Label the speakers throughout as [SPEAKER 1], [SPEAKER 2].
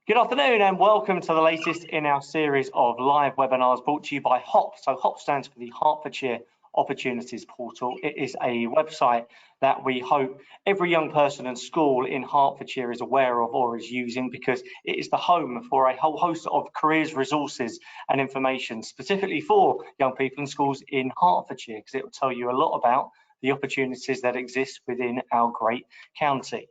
[SPEAKER 1] Good afternoon and welcome to the latest in our series of live webinars brought to you by HOP. So HOP stands for the Hertfordshire Opportunities Portal. It is a website that we hope every young person and school in Hertfordshire is aware of or is using, because it is the home for a whole host of careers, resources and information specifically for young people in schools in Hertfordshire, because it will tell you a lot about the opportunities that exist within our great county.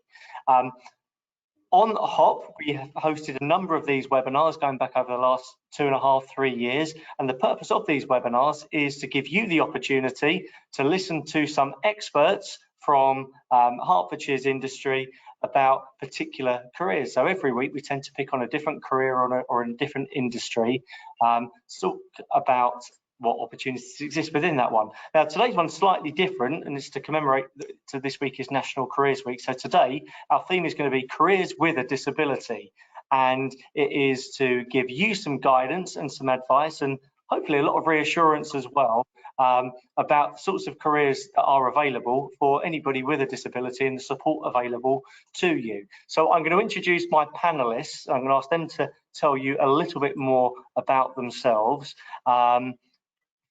[SPEAKER 1] On HOP, we have hosted a number of these webinars going back over the last 2.5, 3 years. And the purpose of these webinars is to give you the opportunity to listen to some experts from Hertfordshire's industry about particular careers. So every week we tend to pick on a different career or in a different industry, to talk about what opportunities exist within that one. Now, today's one's slightly different, and it's to commemorate this week is National Careers Week. So today, our theme is going to be careers with a disability, and it is to give you some guidance and some advice, and hopefully a lot of reassurance as well, about the sorts of careers that are available for anybody with a disability and the support available to you. So I'm going to introduce my panelists. I'm going to ask them to tell you a little bit more about themselves,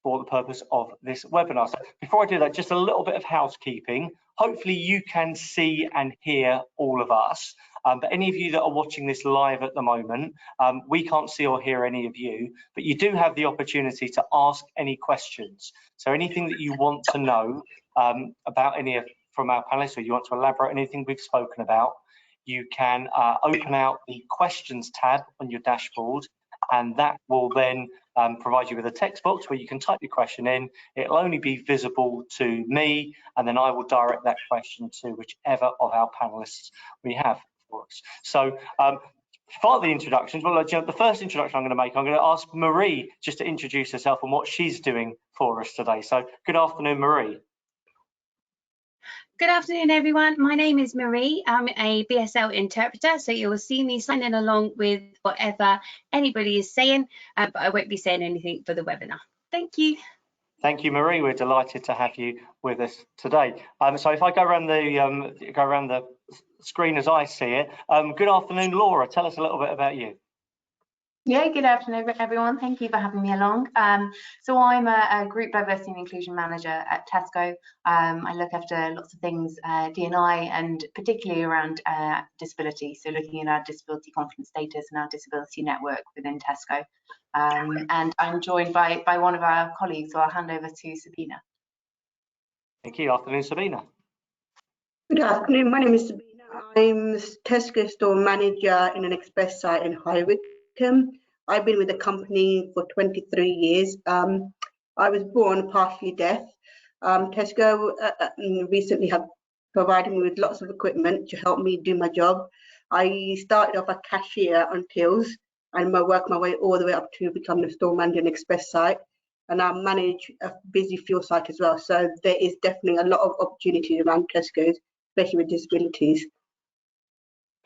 [SPEAKER 1] for the purpose of this webinar. So before I do that, just a little bit of housekeeping. Hopefully you can see and hear all of us, but any of you that are watching this live at the moment, we can't see or hear any of you, but you do have the opportunity to ask any questions. So anything that you want to know about any from our panelists, or you want to elaborate on anything we've spoken about, you can open out the questions tab on your dashboard, and that will then provide you with a text box where you can type your question in. It'll only be visible to me, and then I will direct that question to whichever of our panelists we have for us. So for the introductions, well, the first introduction I'm going to make, I'm going to ask Marie just to introduce herself and what she's doing for us today. So good afternoon, Marie.
[SPEAKER 2] Good afternoon, everyone. My name is Marie. I'm a BSL interpreter, so you will see me signing along with whatever anybody is saying, but I won't be saying anything for the webinar. Thank you.
[SPEAKER 1] Thank you, Marie. We're delighted to have you with us today. So if I go around the screen as I see it, good afternoon, Laura. Tell us a little bit about you.
[SPEAKER 3] Yeah, good afternoon, everyone. Thank you for having me along. So I'm a Group Diversity and Inclusion Manager at Tesco. I look after lots of things, D&I, and particularly around disability. So looking at our disability confidence status and our disability network within Tesco. And I'm joined by one of our colleagues, so I'll hand over to Sabina.
[SPEAKER 1] Thank you. Afternoon, Sabina.
[SPEAKER 4] Good afternoon. My name is Sabina. I'm Tesco store manager in an express site in High Wycombe. I've been with the company for 23 years. I was born partially deaf. Tesco recently have provided me with lots of equipment to help me do my job. I started off a cashier on tills and I worked my way all the way up to become the store manager in express site. And I manage a busy fuel site as well. So there is definitely a lot of opportunities around Tesco's, especially with disabilities.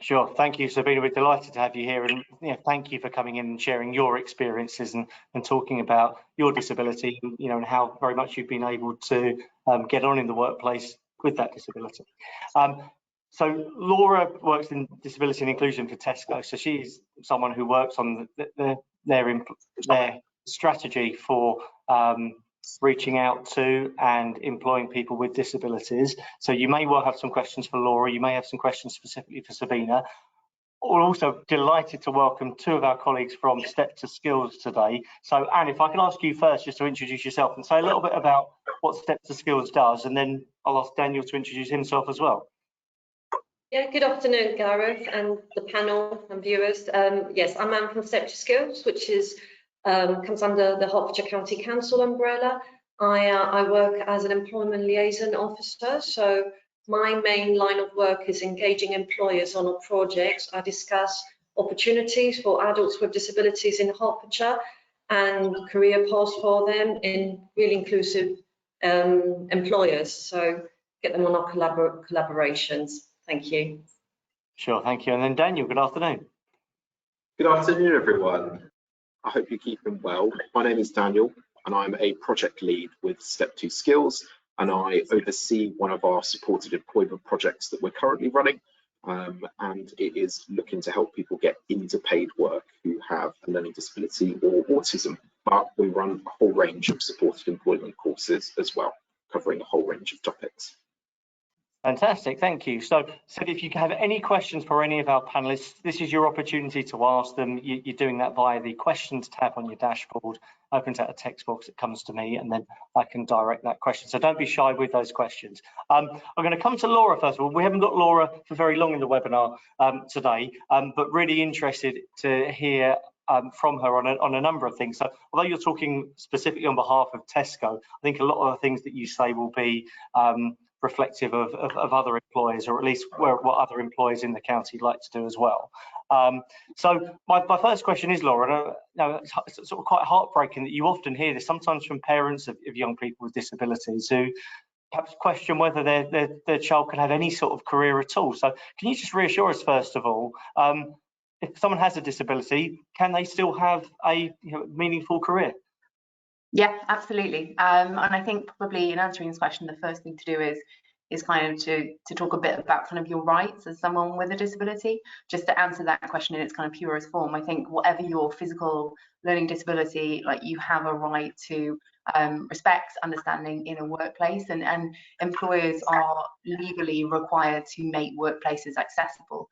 [SPEAKER 1] Sure, thank you, Sabina. We're delighted to have you here, and thank you for coming in and sharing your experiences and talking about your disability, and how very much you've been able to get on in the workplace with that disability. So Laura works in disability and inclusion for Tesco, so she's someone who works on their strategy for reaching out to and employing people with disabilities. So you may well have some questions for Laura, you may have some questions specifically for Sabina. We're also delighted to welcome two of our colleagues from Step to Skills today. So Anne, if I can ask you first just to introduce yourself and say a little bit about what Step to Skills does, and then I'll ask Daniel to introduce himself as well.
[SPEAKER 5] Yeah, good afternoon, Gareth and the panel and viewers. Yes, I'm Anne from Step to Skills, which is comes under the Hertfordshire County Council umbrella. I work as an employment liaison officer, so my main line of work is engaging employers on projects. I discuss opportunities for adults with disabilities in Hertfordshire and career paths for them in really inclusive employers, so get them on our collaborations. Thank you.
[SPEAKER 1] Sure, thank you. And then Daniel, good afternoon.
[SPEAKER 6] Good afternoon, everyone. I hope you're keeping well. My name is Daniel and I'm a project lead with Step 2 Skills, and I oversee one of our supported employment projects that we're currently running. and it is looking to help people get into paid work who have a learning disability or autism. But we run a whole range of supported employment courses as well, covering a whole range of topics.
[SPEAKER 1] Fantastic, thank you. So if you have any questions for any of our panelists, this is your opportunity to ask them. You're doing that via the questions tab on your dashboard. Opens out a text box that comes to me, and then I can direct that question. So don't be shy with those questions. I'm going to come to Laura first of all. We haven't got Laura for very long in the webinar today, but really interested to hear from her on a number of things. So although you're talking specifically on behalf of Tesco, I think a lot of the things that you say will be reflective of other employers, or at least what other employers in the county like to do as well. So my first question is, Laura, it's sort of quite heartbreaking that you often hear this sometimes from parents of young people with disabilities who perhaps question whether their child can have any sort of career at all. So can you just reassure us first of all, if someone has a disability, can they still have a meaningful career?
[SPEAKER 3] Yeah, absolutely. And I think probably in answering this question, the first thing to do is kind of to talk a bit about kind of your rights as someone with a disability. Just to answer that question in its kind of purest form, I think whatever your physical learning disability, like, you have a right to respect, understanding in a workplace, and employers are legally required to make workplaces accessible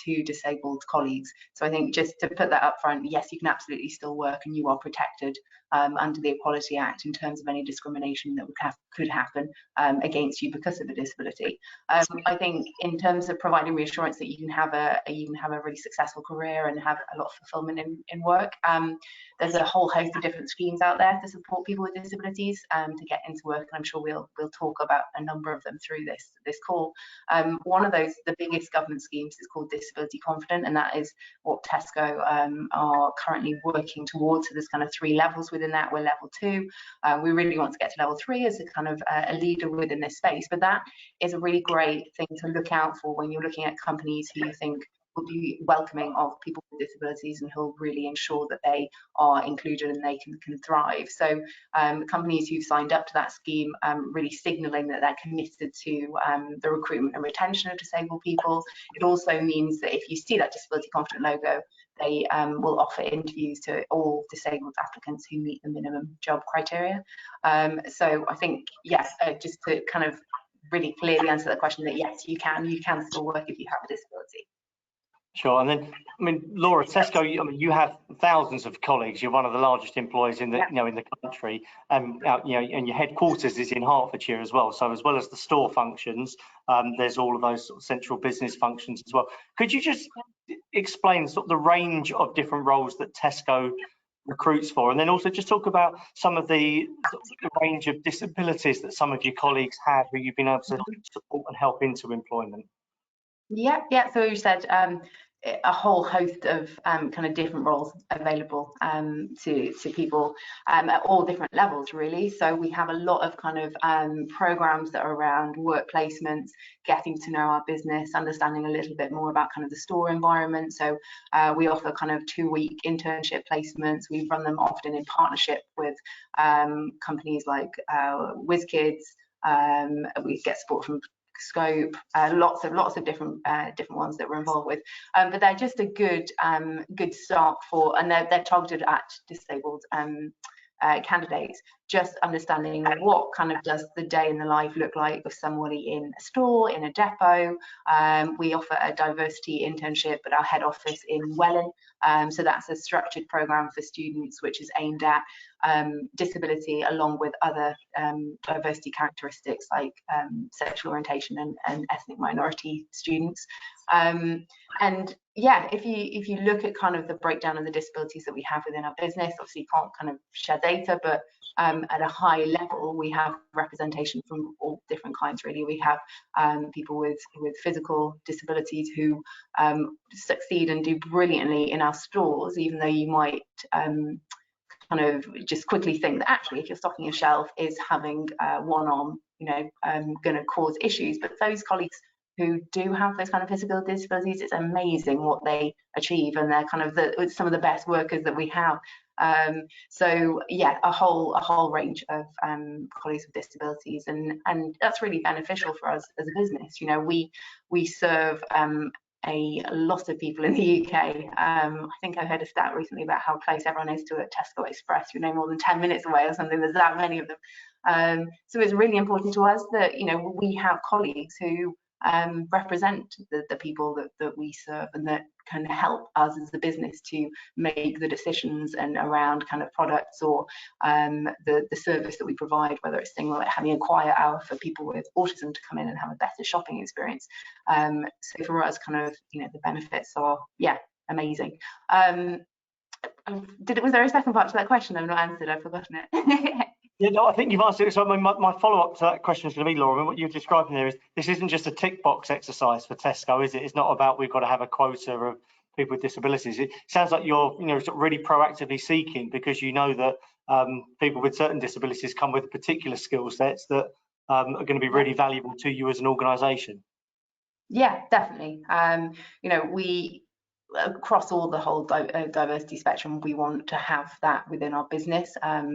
[SPEAKER 3] to disabled colleagues. So I think just to put that up front, yes, you can absolutely still work, and you are protected under the Equality Act in terms of any discrimination that could happen against you because of a disability. I think in terms of providing reassurance that you can have a really successful career and have a lot of fulfillment in work, there's a whole host of different schemes out there to support people with disabilities to get into work, and I'm sure we'll talk about a number of them through this call. One of those, the biggest government schemes, is called Disability Confident, and that is what Tesco are currently working towards. So there's kind of 3 levels within that. We're level 2. We really want to get to level 3 as a kind of a leader within this space, but that is a really great thing to look out for when you're looking at companies who you think will be welcoming of people with disabilities and who'll really ensure that they are included and they can thrive. So companies who've signed up to that scheme really signalling that they're committed to the recruitment and retention of disabled people. It also means that if you see that Disability Confident logo, they will offer interviews to all disabled applicants who meet the minimum job criteria. So I think, yes, just to kind of really clearly answer that question, that yes, you can still work if you have a disability.
[SPEAKER 1] Sure, and then I mean, Laura, Tesco, you have thousands of colleagues. You're one of the largest employers in the in the country, and and your headquarters is in Hertfordshire as well. So as well as the store functions, there's all of those sort of central business functions as well. Could you just explain sort of the range of different roles that Tesco recruits for, and then also just talk about some of the range of disabilities that some of your colleagues have who you've been able to support and help into employment?
[SPEAKER 3] Yeah. So you said a whole host of kind of different roles available to people at all different levels, really. So we have a lot of kind of programs that are around work placements, getting to know our business, understanding a little bit more about kind of the store environment. So we offer kind of 2-week internship placements. We run them often in partnership with companies like WizKids. We get support from Scope, lots of different ones that we're involved with, but they're just a good start for, and they're targeted at disabled candidates. Just understanding what kind of does the day in the life look like of somebody in a store, in a depot. We offer a diversity internship at our head office in Welling, so that's a structured program for students which is aimed at disability along with other diversity characteristics like sexual orientation and ethnic minority students. And yeah, if you look at kind of the breakdown of the disabilities that we have within our business, obviously you can't kind of share data, but at a high level we have representation from all different kinds, really. We have people with physical disabilities who succeed and do brilliantly in our stores, even though you might kind of just quickly think that actually if you're stocking a shelf, is having one arm going to cause issues. But those colleagues who do have those kind of physical disabilities, it's amazing what they achieve, and they're kind of some of the best workers that we have. So yeah, a whole range of colleagues with disabilities, and that's really beneficial for us as a business. You know, we serve a lot of people in the UK. I think I heard a stat recently about how close everyone is to a Tesco Express, you know, more than 10 minutes away or something. There's that many of them. So it's really important to us that, you know, we have colleagues who represent the people that we serve, and that can help us as a business to make the decisions and around kind of products or the service that we provide, whether it's things like having a quiet hour for people with autism to come in and have a better shopping experience. So for us, kind of, you know, the benefits are, yeah, amazing. Was there a second part to that question I've not answered? I've forgotten it.
[SPEAKER 1] Yeah, no, I think you've answered it. So my follow-up to that question is going to be, Laura, what you're describing there is this isn't just a tick box exercise for Tesco, is it? It's not about we've got to have a quota of people with disabilities. It sounds like you're, you know, sort of really proactively seeking, because you know that people with certain disabilities come with particular skill sets that are going to be really valuable to you as an organisation. Yeah,
[SPEAKER 3] definitely. You know, we across all the whole diversity spectrum, we want to have that within our business. I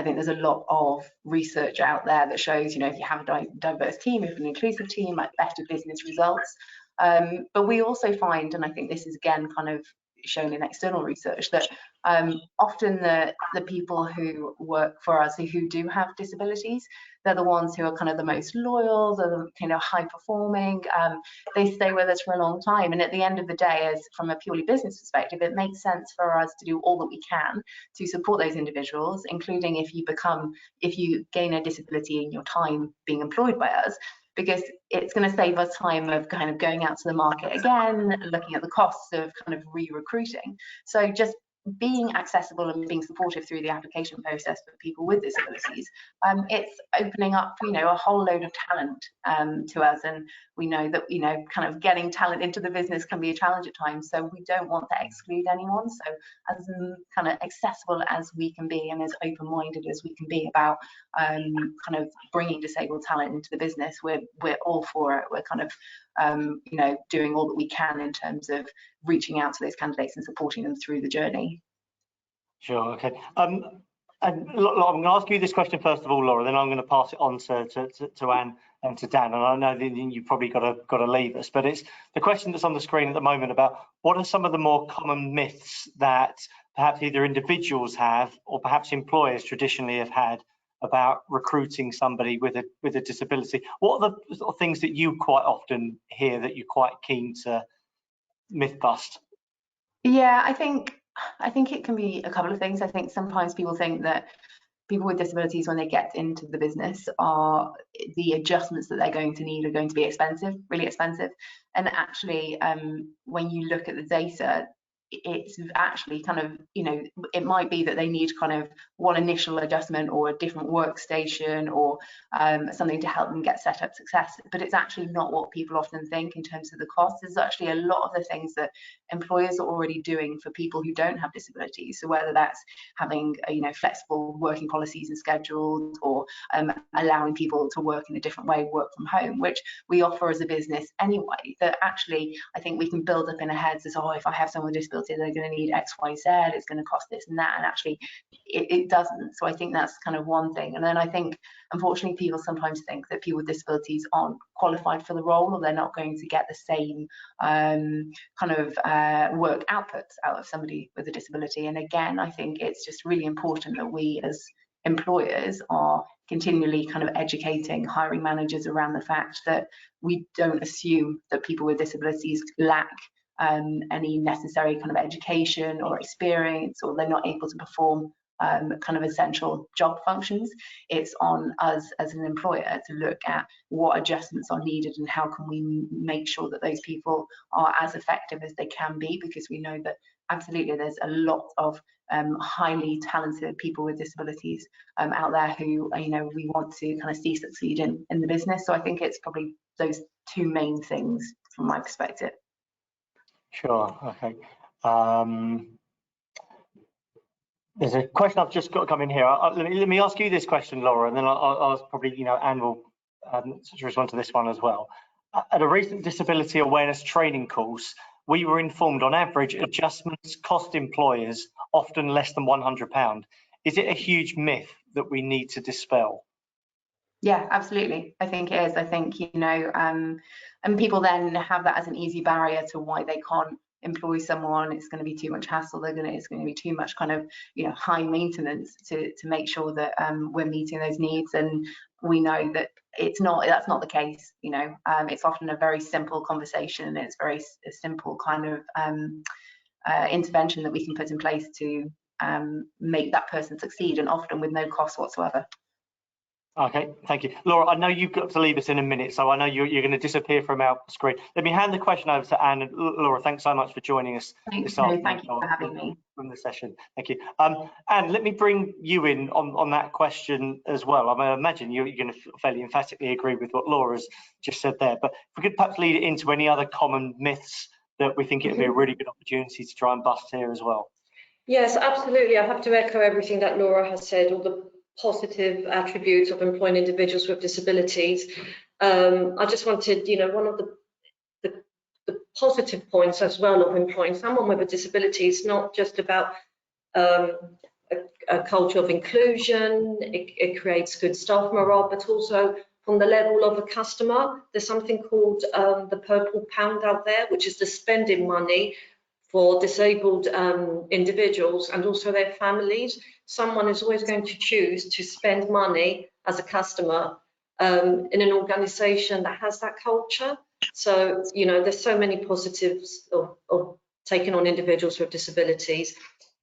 [SPEAKER 3] think there's a lot of research out there that shows, you know, if you have a diverse team, if an inclusive team, like better business results. But we also find, and I think this is again kind of shown in external research, that often the people who work for us who do have disabilities, they're the ones who are kind of the most loyal, the, you know, high performing. They stay with us for a long time, and at the end of the day, as from a purely business perspective, it makes sense for us to do all that we can to support those individuals, including if you gain a disability in your time being employed by us, because it's going to save us time of kind of going out to the market again, looking at the costs of kind of re-recruiting. So just being accessible and being supportive through the application process for people with disabilities, it's opening up, you know, a whole load of talent to us. And we know that, you know, kind of getting talent into the business can be a challenge at times. So we don't want to exclude anyone. So as kind of accessible as we can be, and as open-minded as we can be about kind of bringing disabled talent into the business, we're all for it. We're kind of you know, doing all that we can in terms of reaching out to those candidates and supporting them through the journey.
[SPEAKER 1] Sure, okay. And I'm going to ask you this question first of all, Laura, then I'm going to pass it on to Anne and to Dan. And I know that you've probably got to leave us, but it's the question that's on the screen at the moment about what are some of the more common myths that perhaps either individuals have or perhaps employers traditionally have had about recruiting somebody with a disability. What are the sort of things that you quite often hear that you're quite keen to myth bust?
[SPEAKER 3] Yeah, I think it can be a couple of things. I think sometimes people think that people with disabilities, when they get into the business, the adjustments that they're going to need are going to be expensive, really expensive. And actually, when you look at the data, it's actually kind of, you know, it might be that they need kind of one initial adjustment or a different workstation or something to help them get set up success, but it's actually not what people often think in terms of the cost. There's actually a lot of the things that employers are already doing for people who don't have disabilities. So whether that's having, you know, flexible working policies and schedules, or allowing people to work in a different way, work from home, which we offer as a business anyway, that actually I think we can build up in our heads as, oh, if I have someone with disability, they're going to need X, Y, Z, it's going to cost this and that, and actually it doesn't. So I think that's kind of one thing. And then I think, unfortunately, people sometimes think that people with disabilities aren't qualified for the role, or they're not going to get the same kind of work outputs out of somebody with a disability. And again, I think it's just really important that we as employers are continually kind of educating hiring managers around the fact that we don't assume that people with disabilities lack any necessary kind of education or experience, or they're not able to perform kind of essential job functions. It's on us as an employer to look at what adjustments are needed and how can we make sure that those people are as effective as they can be, because we know that absolutely there's a lot of highly talented people with disabilities out there who, you know, we want to kind of see succeed in the business. So I think it's probably those two main things from my perspective.
[SPEAKER 1] Sure, okay. There's a question I've just got coming here. Let me ask you this question, Laura, and then I'll probably, you know, Anne will respond to this one as well. At a recent disability awareness training course, we were informed on average adjustments cost employers often less than £100. Is it a huge myth that we need to dispel?
[SPEAKER 3] Yeah, absolutely. I think it is. I think, you know, and people then have that as an easy barrier to why they can't employ someone. It's going to be too much hassle. It's going to be too much kind of, you know, high maintenance to make sure that we're meeting those needs. And we know that that's not the case. You know, it's often a very simple conversation. It's very a simple kind of intervention that we can put in place to make that person succeed, and often with no cost whatsoever.
[SPEAKER 1] Okay, thank you. Laura, I know you've got to leave us in a minute, so I know you're going to disappear from our screen. Let me hand the question over to Anne. And Laura, thanks so much for joining us this afternoon.
[SPEAKER 3] Thank you for having me.
[SPEAKER 1] From the session. Thank you. Anne, let me bring you in on that question as well. I imagine you're going to fairly emphatically agree with what Laura's just said there, but if we could perhaps lead it into any other common myths that we think it would be a really good opportunity to try and bust here as well.
[SPEAKER 5] Yes, absolutely. I have to echo everything that Laura has said, all the positive attributes of employing individuals with disabilities. I just wanted, you know, one of the positive points as well of employing someone with a disability is not just about a culture of inclusion, it creates good staff morale, but also from the level of a customer. There's something called the purple pound out there, which is the spending money for disabled individuals and also their families. Someone is always going to choose to spend money as a customer in an organisation that has that culture. So, you know, there's so many positives of taking on individuals with disabilities.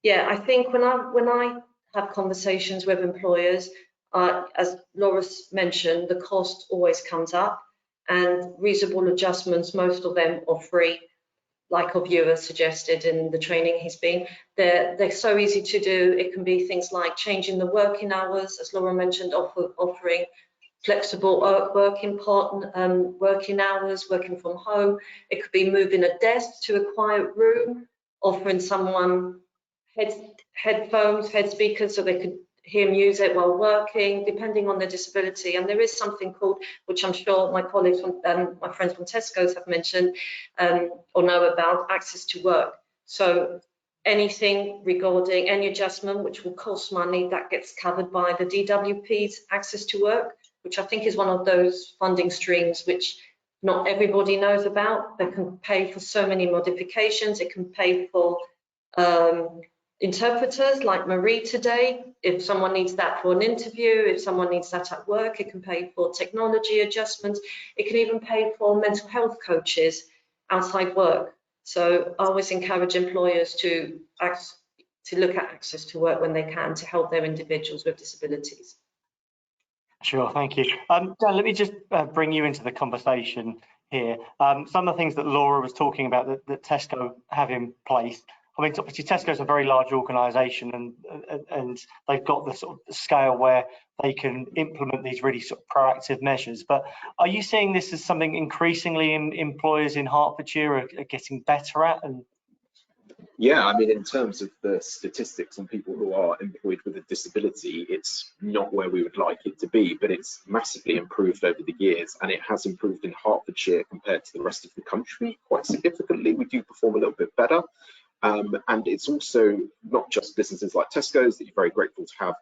[SPEAKER 5] Yeah, I think when I have conversations with employers, as Laura's mentioned, the cost always comes up, and reasonable adjustments, most of them are free, like our viewer suggested in the training he's been. They're so easy to do. It can be things like changing the working hours, as Laura mentioned, offering flexible working hours, working from home. It could be moving a desk to a quiet room, offering someone headphones, head speakers, so they could hear music while working, depending on their disability. And there is something called, which I'm sure my colleagues, my friends from Tesco's have mentioned or know about, access to work. So anything regarding any adjustment which will cost money, that gets covered by the DWP's access to work, which I think is one of those funding streams which not everybody knows about. They can pay for so many modifications. It can pay for interpreters like Marie today, if someone needs that for an interview, if someone needs that at work. It can pay for technology adjustments. It can even pay for mental health coaches outside work. So I always encourage employers to look at access to work when they can to help their individuals with disabilities.
[SPEAKER 1] Sure, thank you. Dan, let me just bring you into the conversation here. Some of the things that Laura was talking about that Tesco have in place. I mean, obviously Tesco's a very large organisation, and they've got the sort of scale where they can implement these really sort of proactive measures. But are you seeing this as something increasingly employers in Hertfordshire are getting better at? And
[SPEAKER 6] yeah, I mean, in terms of the statistics on people who are employed with a disability, it's not where we would like it to be, but it's massively improved over the years, and it has improved in Hertfordshire compared to the rest of the country quite significantly. We do perform a little bit better. And it's also not just businesses like Tesco's that you're very grateful to have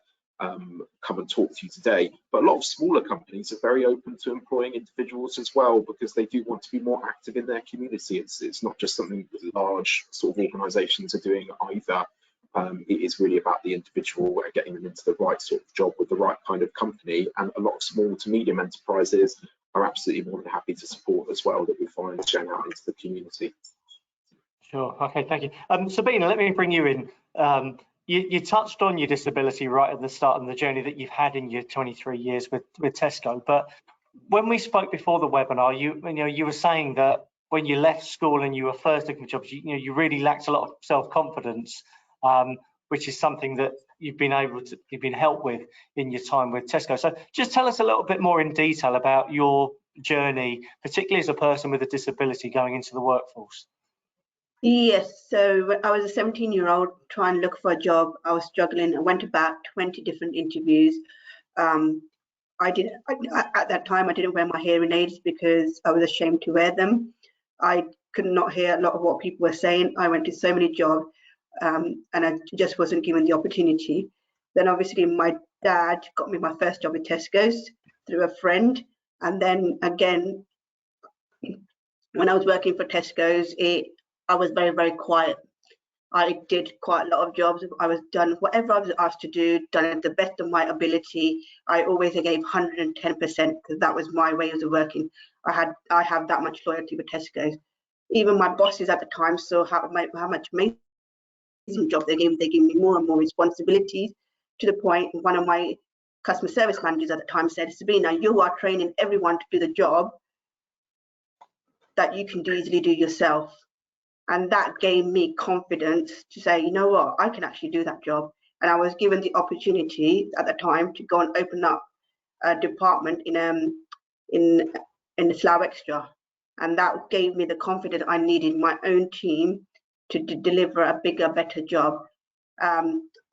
[SPEAKER 6] come and talk to you today, but a lot of smaller companies are very open to employing individuals as well, because they do want to be more active in their community. It's not just something that large sort of organisations are doing either. It is really about the individual, getting them into the right sort of job with the right kind of company, and a lot of small to medium enterprises are absolutely more than happy to support as well, that we find going out into the community.
[SPEAKER 1] Sure. Okay, thank you. Sabina, let me bring you in. You touched on your disability right at the start of the journey that you've had in your 23 years with Tesco. But when we spoke before the webinar, you were saying that when you left school and you were first looking for jobs, you really lacked a lot of self-confidence, which is something that you've been helped with in your time with Tesco. So just tell us a little bit more in detail about your journey, particularly as a person with a disability going into the workforce.
[SPEAKER 4] Yes, so when I was a 17-year-old trying to look for a job, I was struggling. I went to about 20 different interviews. at that time I didn't wear my hearing aids because I was ashamed to wear them. I could not hear a lot of what people were saying. I went to so many jobs and I just wasn't given the opportunity. Then obviously my dad got me my first job at Tesco's through a friend, and then again when I was working for Tesco's, I was very, very quiet. I did quite a lot of jobs. I was done whatever I was asked to do, done it to the best of my ability. I always gave 110% because that was my way of working. I have that much loyalty with Tesco's. Even my bosses at the time saw how much amazing job they gave me more and more responsibilities, to the point one of my customer service managers at the time said, Sabina, you are training everyone to do the job that you can easily do yourself. And that gave me confidence to say, you know what, I can actually do that job. And I was given the opportunity at the time to go and open up a department in the Slough Extra. And that gave me the confidence I needed my own team to deliver a bigger, better job.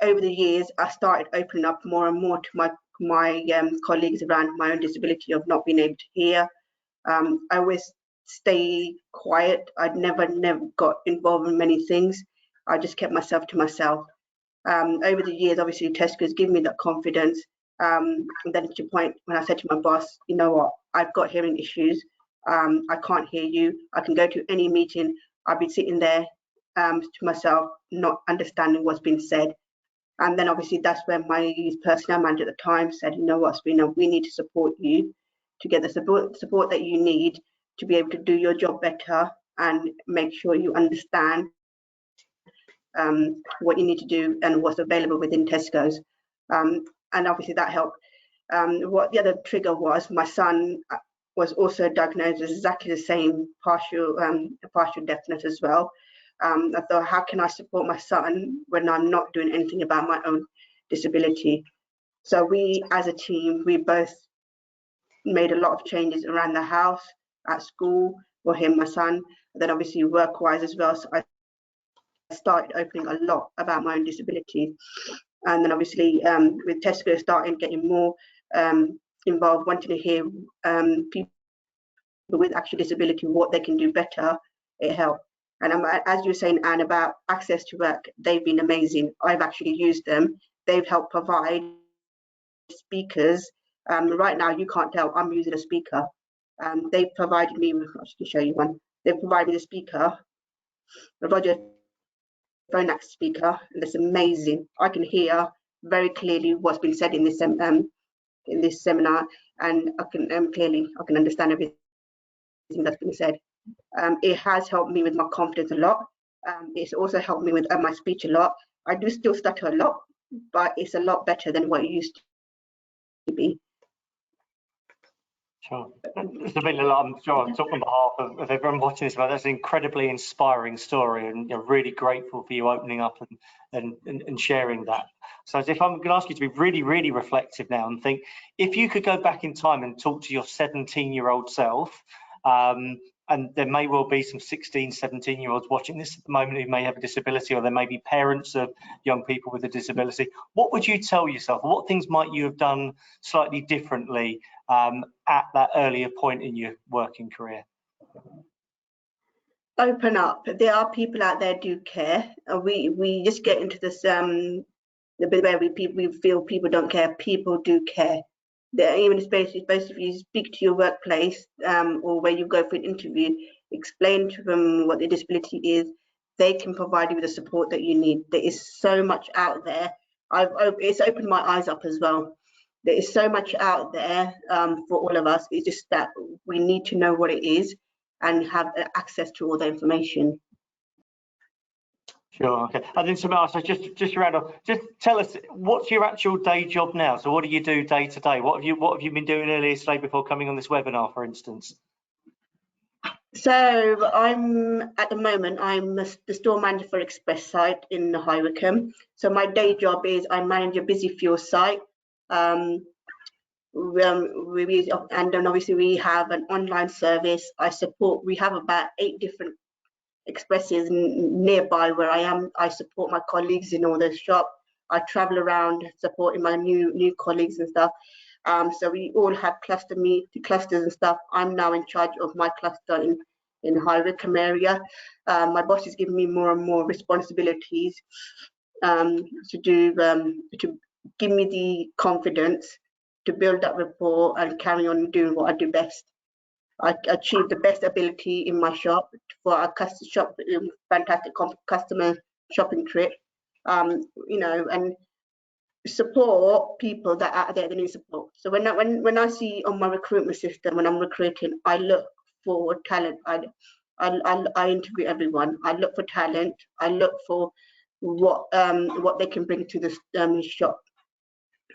[SPEAKER 4] Over the years, I started opening up more and more to my colleagues around my own disability of not being able to hear. I always stay quiet. I'd never got involved in many things. I just kept myself to myself. Over the years, obviously, Tesco's given me that confidence. And then to the point when I said to my boss, you know what, I've got hearing issues. I can't hear you. I can go to any meeting. I'll be sitting there to myself, not understanding what's been said. And then obviously that's when my personnel manager at the time said, you know what, Sabina, we need to support you to get the support that you need to be able to do your job better and make sure you understand what you need to do and what's available within Tesco's. And obviously that helped. What the other trigger was, my son was also diagnosed with exactly the same partial deafness as well. I thought, how can I support my son when I'm not doing anything about my own disability? So we, as a team, we both made a lot of changes around the house, at school, for him, my son, and then obviously work-wise as well. So I started opening a lot about my own disability. And then obviously with Tesco starting getting more involved, wanting to hear people with actual disability, what they can do better, it helped. And as you were saying, Anne, about access to work, they've been amazing. I've actually used them. They've helped provide speakers. Right now, you can't tell I'm using a speaker. They've provided me with, I'll just show you one. They've provided me a speaker, a Roger Phonak speaker, and it's amazing. I can hear very clearly what's been said in this seminar, and I can understand everything that's been said. It has helped me with my confidence a lot. It's also helped me with my speech a lot. I do still stutter a lot, but it's a lot better than what it used to be.
[SPEAKER 1] Sure. Sabina, I'm sure I'm talking on behalf of everyone watching this, but that's an incredibly inspiring story, and really grateful for you opening up and sharing that. So if I'm going to ask you to be really, really reflective now and think, if you could go back in time and talk to your 17-year-old self, and there may well be some 16, 17-year-olds watching this at the moment who may have a disability, or there may be parents of young people with a disability, what would you tell yourself? What things might you have done slightly differently at that earlier point in your working career?
[SPEAKER 4] Open up. There are people out there do care. We just get into this the bit where we feel people don't care. People do care. Even especially if you speak to your workplace or where you go for an interview, explain to them what the disability is. They can provide you with the support that you need. There is so much out there. It's opened my eyes up as well. There is so much out there for all of us. It's just that we need to know what it is and have access to all the information.
[SPEAKER 1] Sure. Okay. And then Samara, so just to round off, just tell us, what's your actual day job now? So what do you do day to day? What have you been doing earlier today before coming on this webinar, for instance?
[SPEAKER 4] So I'm at the moment the store manager for Express site in High Wycombe. So my day job is I manage a busy fuel site. And then obviously we have an online service. We have about 8 different expresses nearby where I am. I support my colleagues in all the shop. I travel around supporting my new colleagues and stuff. So we all had clusters and stuff. I'm now in charge of my cluster in High Wycombe area. My boss is giving me more and more responsibilities to give me the confidence to build that rapport and carry on doing what I do best. I achieve the best ability in my shop for our customer shop, fantastic customer shopping trip, you know, and support people that are out there that need support. So when I see on my recruitment system, when I'm recruiting, I look for talent. I interview everyone. I look for talent. I look for what they can bring to the shop.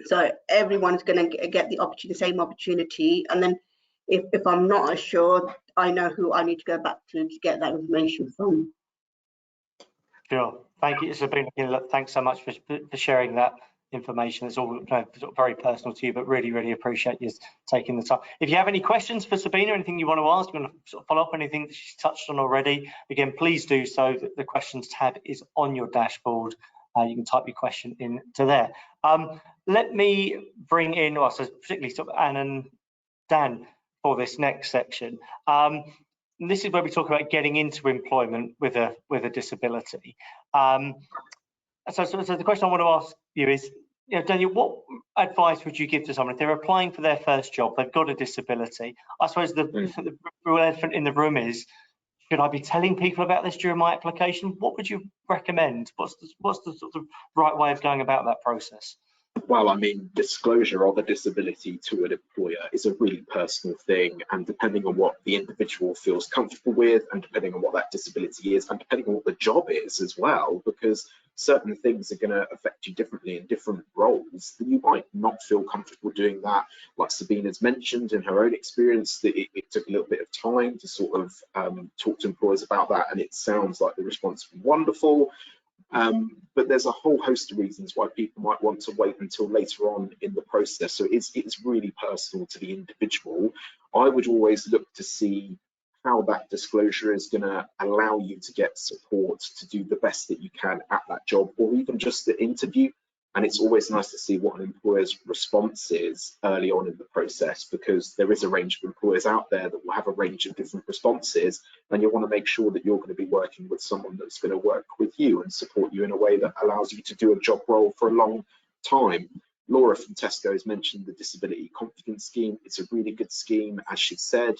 [SPEAKER 4] So everyone's going to get the same opportunity. And then if I'm not sure, I know who I need to go back to get that information from.
[SPEAKER 1] Sure. Thank you, Sabina. Thanks so much for sharing that information. It's all very personal to you, but really appreciate you taking the time. If you have any questions for Sabina, anything you want to ask, you want to sort of follow up anything that she's touched on already, again, please do so. The questions tab is on your dashboard. You can type your question into there. Let me bring in, well, so particularly sort of Anne and Dan for this next section. And this is where we talk about getting into employment with a disability. So the question I want to ask you is, you know, Daniel, what advice would you give to someone if they're applying for their first job, they've got a disability? I suppose the real elephant in the room is, should I be telling people about this during my application? What would you recommend? What's the sort of right way of going about that process?
[SPEAKER 6] Well, I mean, disclosure of a disability to an employer is a really personal thing, and depending on what the individual feels comfortable with, and depending on what that disability is, and depending on what the job is as well, because certain things are going to affect you differently in different roles, then you might not feel comfortable doing that. Like Sabina's mentioned in her own experience, that it took a little bit of time to sort of talk to employers about that, and it sounds like the response was wonderful. But there's a whole host of reasons why people might want to wait until later on in the process. So it's really personal to the individual. I would always look to see how that disclosure is going to allow you to get support to do the best that you can at that job, or even just the interview. And it's always nice to see what an employer's response is early on in the process, because there is a range of employers out there that will have a range of different responses, and you want to make sure that you're going to be working with someone that's going to work with you and support you in a way that allows you to do a job role for a long time. Laura from Tesco has mentioned the Disability Confidence Scheme. It's a really good scheme. As she said,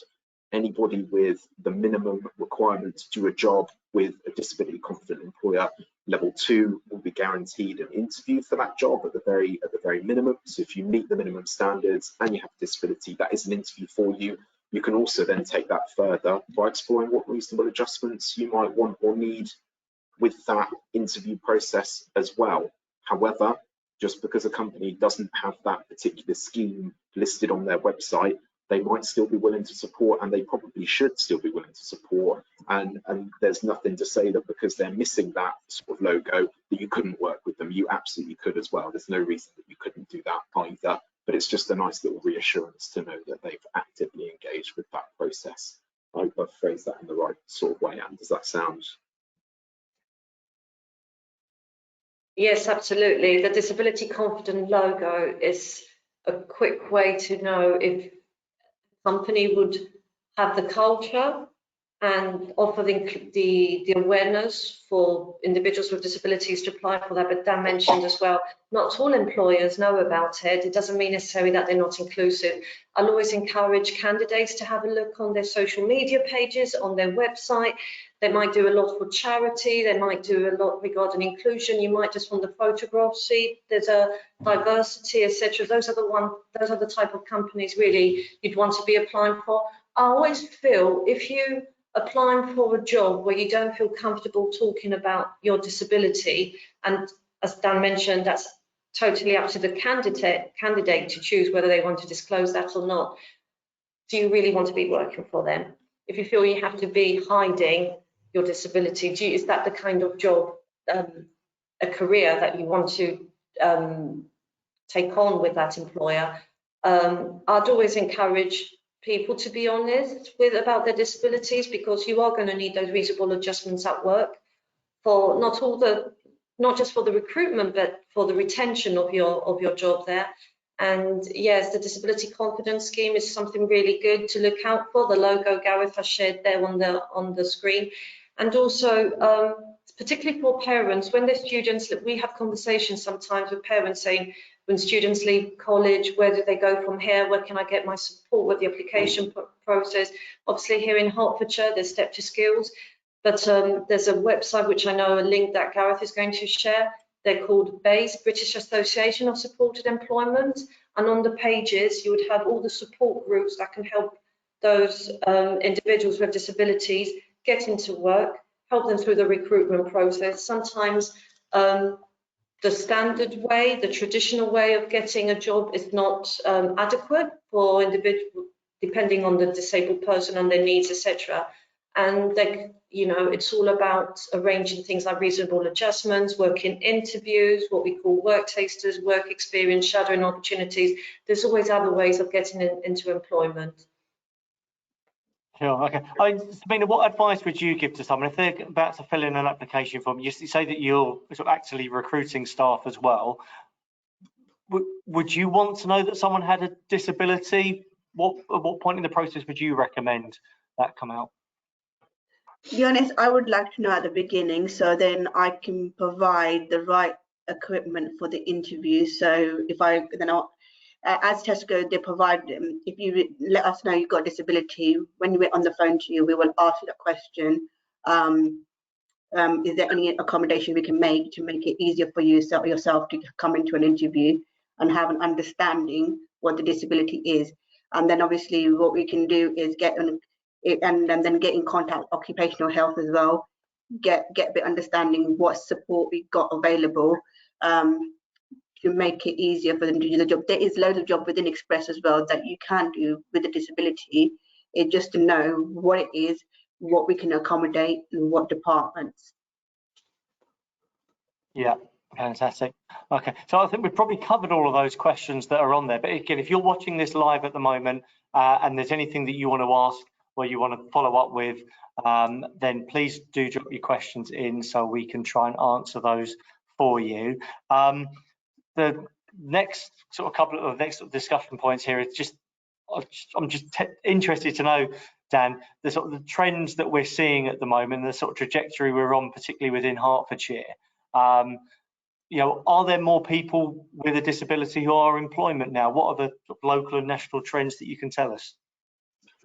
[SPEAKER 6] anybody with the minimum requirement to do a job with a disability confident employer, level 2, will be guaranteed an interview for that job at the very minimum. So if you meet the minimum standards and you have a disability, that is an interview for you. You can also then take that further by exploring what reasonable adjustments you might want or need with that interview process as well. However, just because a company doesn't have that particular scheme listed on their website, they might still be willing to support, and they probably should still be willing to support. And there's nothing to say that because they're missing that sort of logo that you couldn't work with them. You absolutely could as well. There's no reason that you couldn't do that either. But it's just a nice little reassurance to know that they've actively engaged with that process. I hope I've phrased that in the right sort of way. And does that sound?
[SPEAKER 5] Yes, absolutely. The disability confident logo is a quick way to know if company would have the culture and offer the awareness for individuals with disabilities to apply for that. But Dan mentioned as well, not all employers know about it. It doesn't mean necessarily that they're not inclusive. I'll always encourage candidates to have a look on their social media pages, on their website. They might do a lot for charity. They might do a lot regarding inclusion. You might just want the photograph see there's a diversity, etc. Those are the type of companies really you'd want to be applying for. I always feel if you applying for a job where you don't feel comfortable talking about your disability, and as Dan mentioned, that's totally up to the candidate to choose whether they want to disclose that or not. Do you really want to be working for them? If you feel you have to be hiding your disability, is that the kind of job, a career that you want to take on with that employer? I'd always encourage people to be honest about their disabilities, because you are going to need those reasonable adjustments at work for not just for the recruitment, but for the retention of your job there. And yes, the disability confidence scheme is something really good to look out for. The logo Gareth has shared there on the screen. And also, particularly for parents, when they're students, we have conversations sometimes with parents saying, when students leave college, where do they go from here? Where can I get my support with the application process? Obviously here in Hertfordshire, there's Step to Skills, but there's a website which I know, a link that Gareth is going to share. They're called BASE, British Association of Supported Employment. And on the pages, you would have all the support groups that can help those individuals with disabilities get into work, help them through the recruitment process. Sometimes the standard way, the traditional way of getting a job is not adequate for individuals, depending on the disabled person and their needs, etc. And they, you know, it's all about arranging things like reasonable adjustments, working interviews, what we call work tasters, work experience, shadowing opportunities. There's always other ways of getting into employment.
[SPEAKER 1] Sure, okay. I mean, Sabina, what advice would you give to someone if they're about to fill in an application form? You say that you're sort of actually recruiting staff as well. Would you want to know that someone had a disability? At what point in the process would you recommend that come out?
[SPEAKER 4] To be honest, I would like to know at the beginning, so then I can provide the right equipment for the interview. So if I then as Tesco, they provide, if you let us know you've got a disability, when we're on the phone to you, we will ask you that question. Is there any accommodation we can make to make it easier for you yourself to come into an interview and have an understanding what the disability is? And then obviously what we can do is get on it and then get in contact with occupational health as well, get a bit understanding what support we've got available, to make it easier for them to do the job. There is loads of job within Express as well that you can do with a disability. It's just to know what it is, what we can accommodate, and what departments.
[SPEAKER 1] Yeah, fantastic. Okay, so I think we've probably covered all of those questions that are on there. But again, if you're watching this live at the moment and there's anything that you want to ask or you want to follow up with, then please do drop your questions in so we can try and answer those for you. The next sort of couple of discussion points here is just, I'm just interested to know, Dan, the sort of the trends that we're seeing at the moment, the sort of trajectory we're on, particularly within Hertfordshire. You know, are there more people with a disability who are in employment now? What are the local and national trends that you can tell us?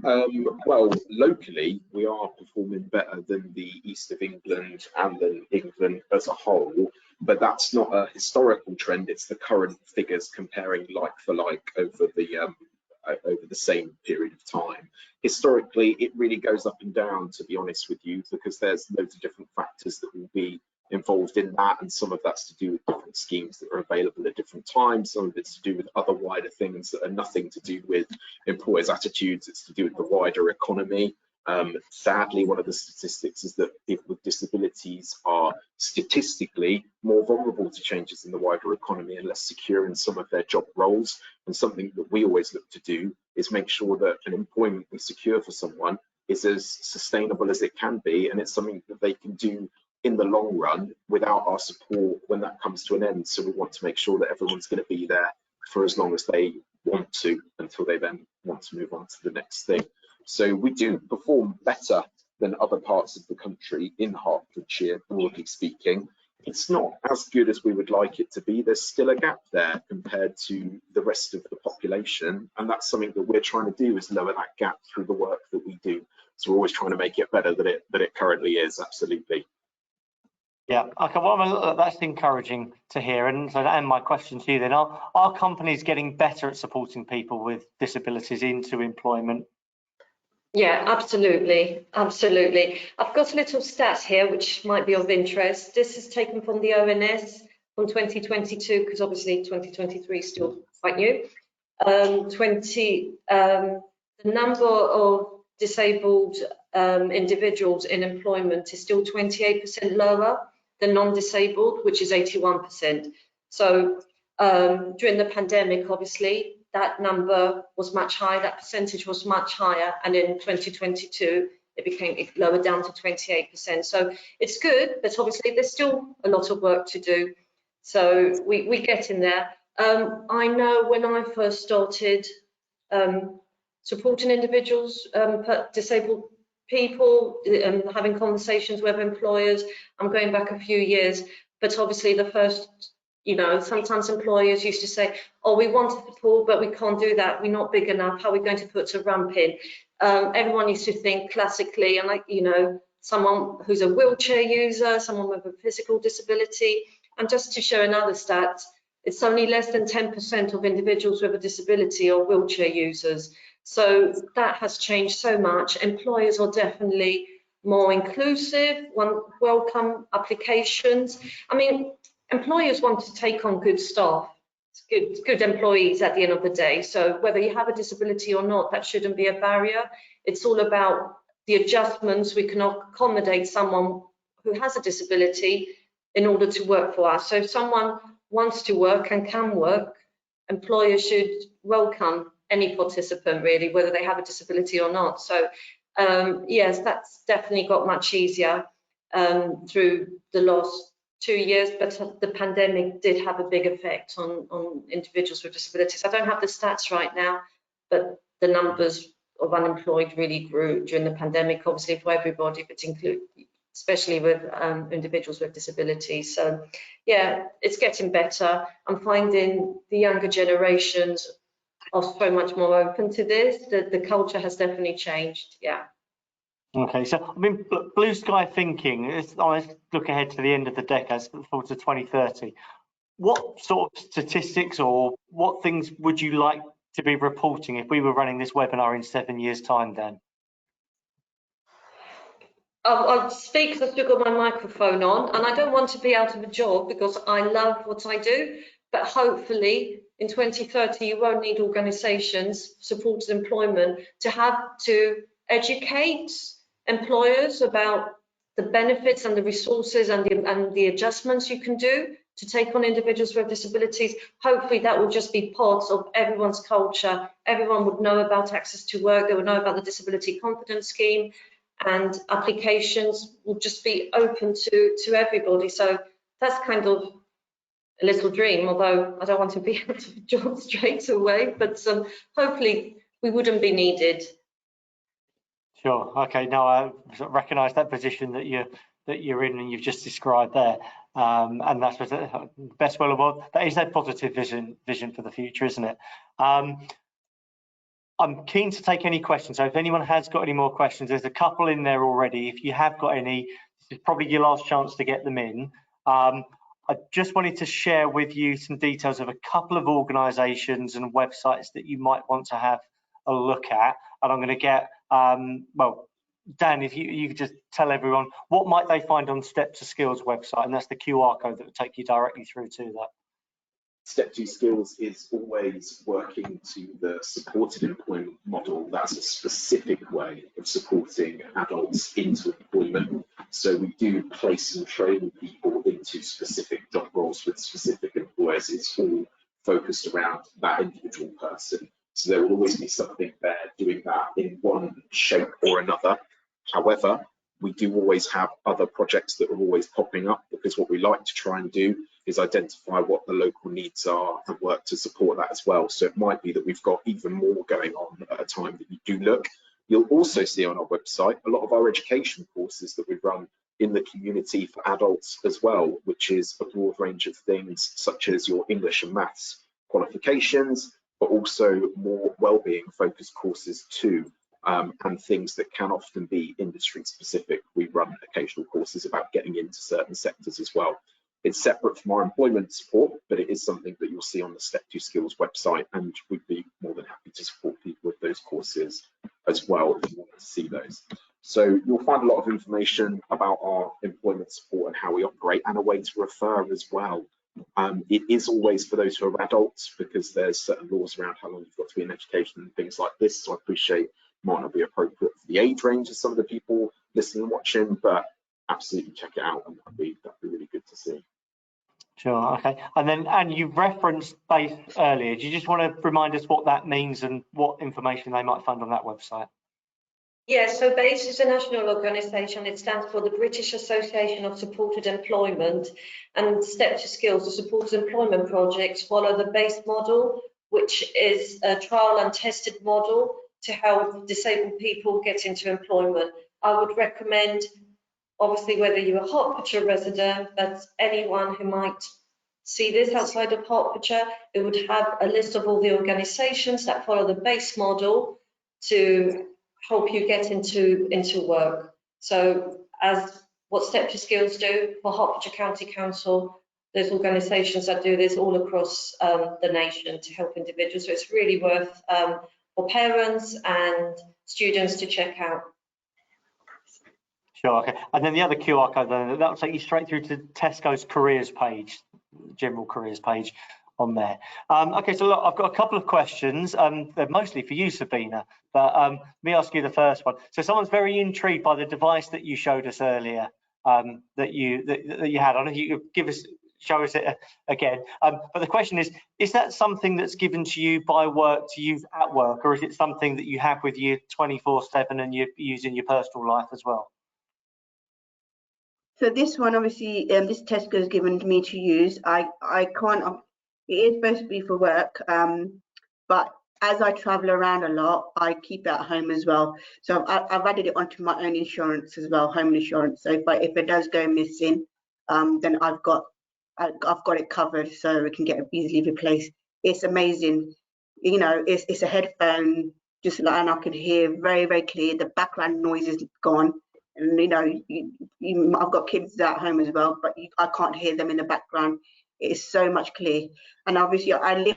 [SPEAKER 6] Well, locally, we are performing better than the East of England and than England as a whole, but that's not a historical trend. It's the current figures comparing like for like over the same period of time. Historically, it really goes up and down, to be honest with you, because there's loads of different factors that will be involved in that, and some of that's to do with different schemes that are available at different times. Some of it's to do with other wider things that are nothing to do with employers' attitudes. It's to do with the wider economy. Sadly, one of the statistics is that people with disabilities are statistically more vulnerable to changes in the wider economy and less secure in some of their job roles. And something that we always look to do is make sure that an employment we secure for someone is as sustainable as it can be, and it's something that they can do in the long run without our support when that comes to an end. So we want to make sure that everyone's going to be there for as long as they want to, until they then want to move on to the next thing. So we do perform better than other parts of the country in Hertfordshire, broadly speaking. It's not as good as we would like it to be. There's still a gap there compared to the rest of the population, and that's something that we're trying to do, is lower that gap through the work that we do. So we're always trying to make it better than it currently is. Absolutely.
[SPEAKER 1] Yeah, okay, well, that's encouraging to hear. And so, and my question to you then, are companies getting better at supporting people with disabilities into employment?
[SPEAKER 5] Yeah, absolutely, absolutely. I've got a little stats here which might be of interest. This is taken from the ONS from 2022, because obviously 2023 is still quite new. The number of disabled individuals in employment is still 28% lower than non-disabled, which is 81%. So during the pandemic, obviously, that number was much higher, that percentage was much higher, and in 2022, it lowered down to 28%. So it's good, but obviously there's still a lot of work to do. So we get in there. I know when I first started supporting individuals, disabled people, having conversations with employers, I'm going back a few years, but obviously the first, sometimes employers used to say, oh, we want to support, but we can't do that. We're not big enough. How are we going to put a ramp in? Everyone used to think classically, and someone who's a wheelchair user, someone with a physical disability. And just to show another stat, it's only less than 10% of individuals with a disability are wheelchair users. So that has changed so much. Employers are definitely more inclusive, welcome applications. I mean, employers want to take on good staff, good employees at the end of the day. So whether you have a disability or not, that shouldn't be a barrier. It's all about the adjustments we can accommodate someone who has a disability in order to work for us. So if someone wants to work and can work, employers should welcome any participant really, whether they have a disability or not. So yes, that's definitely got much easier through the last 2 years, but the pandemic did have a big effect on individuals with disabilities. I don't have the stats right now, but the numbers of unemployed really grew during the pandemic, obviously for everybody, but especially with individuals with disabilities. So yeah, it's getting better. I'm finding the younger generations are so much more open to this. The culture has definitely changed, yeah.
[SPEAKER 1] Okay, so I mean, blue sky thinking, let's look ahead to the end of the decade, forward to 2030. What sort of statistics or what things would you like to be reporting if we were running this webinar in 7 years' time, Dan?
[SPEAKER 5] I'll speak because I've still got my microphone on, and I don't want to be out of a job because I love what I do, but hopefully in 2030 you won't need organisations, supported employment, to have to educate employers about the benefits and the resources and the adjustments you can do to take on individuals with disabilities. Hopefully that will just be part of everyone's culture. Everyone would know about access to work, they would know about the disability confidence scheme, and applications will just be open to everybody. So that's kind of a little dream, although I don't want to be out of a job straight away, but hopefully we wouldn't be needed.
[SPEAKER 1] Sure. Okay. Now I recognise that position that you're in and you've just described there, and that's the best way of world. That is a positive vision for the future, isn't it? I'm keen to take any questions. So if anyone has got any more questions, there's a couple in there already. If you have got any, this is probably your last chance to get them in. I just wanted to share with you some details of a couple of organisations and websites that you might want to have a look at. And I'm going to get, well, Dan, if you could just tell everyone, what might they find on Step to Skills website? And that's the QR code that will take you directly through to that.
[SPEAKER 6] Step 2 Skills is always working to the supported employment model. That's a specific way of supporting adults into employment. So we do place and train people into specific job roles with specific employers. It's all focused around that individual person. So there will always be something there doing that in one shape or another. However, we do always have other projects that are always popping up, because what we like to try and do is identify what the local needs are and work to support that as well. So it might be that we've got even more going on at a time that you do look. You'll also see on our website a lot of our education courses that we run in the community for adults as well, which is a broad range of things such as your English and maths qualifications, but also more wellbeing focused courses too. And things that can often be industry specific. We run occasional courses about getting into certain sectors as well. It's separate from our employment support, but it is something that you'll see on the Step 2 Skills website, and we'd be more than happy to support people with those courses as well if you want to see those. So you'll find a lot of information about our employment support and how we operate, and a way to refer as well. It is always for those who are adults, because there's certain laws around how long you've got to be in education and things like this. So I appreciate might not be appropriate for the age range of some of the people listening and watching, but absolutely check it out, and that'd be really good to see.
[SPEAKER 1] Sure. Okay. And you referenced BASE earlier. Do you just want to remind us what that means and what information they might find on that website?
[SPEAKER 5] Yes, so BASE is a national organisation. It stands for the British Association of Supported Employment, and Step to Skills, the supported employment projects, follow the BASE model, which is a trial and tested model to help disabled people get into employment. I would recommend, obviously, whether you're a Hertfordshire resident, but anyone who might see this outside of Hertfordshire, it would have a list of all the organisations that follow the BASE model to help you get into work. So as what Step to Skills do for Hertfordshire County Council, there's organisations that do this all across the nation to help individuals. So it's really worth for parents and students to check out.
[SPEAKER 1] Sure, okay. And then the other QR code, then, that'll take you straight through to Tesco's careers page, general careers page on there. Okay, so look, I've got a couple of questions. They're mostly for you, Sabina, but let me ask you the first one. So someone's very intrigued by the device that you showed us earlier, that you had. I don't know if you could show us it again. But the question is that something that's given to you by work to use at work, or is it something that you have with you 24/7 and you use in your personal life as well?
[SPEAKER 4] So this one, obviously, this Tesco has given to me to use. I can't. It is supposed to be for work, but as I travel around a lot, I keep it at home as well. So I've added it onto my own insurance as well, home insurance. So if it does go missing, then I've got it covered, so it can get easily replaced. It's amazing. You know, it's a headphone, just like, and I can hear very, very clear. The background noise is gone. And you know, I've got kids at home as well, but I can't hear them in the background. It's so much clear. And obviously, I lip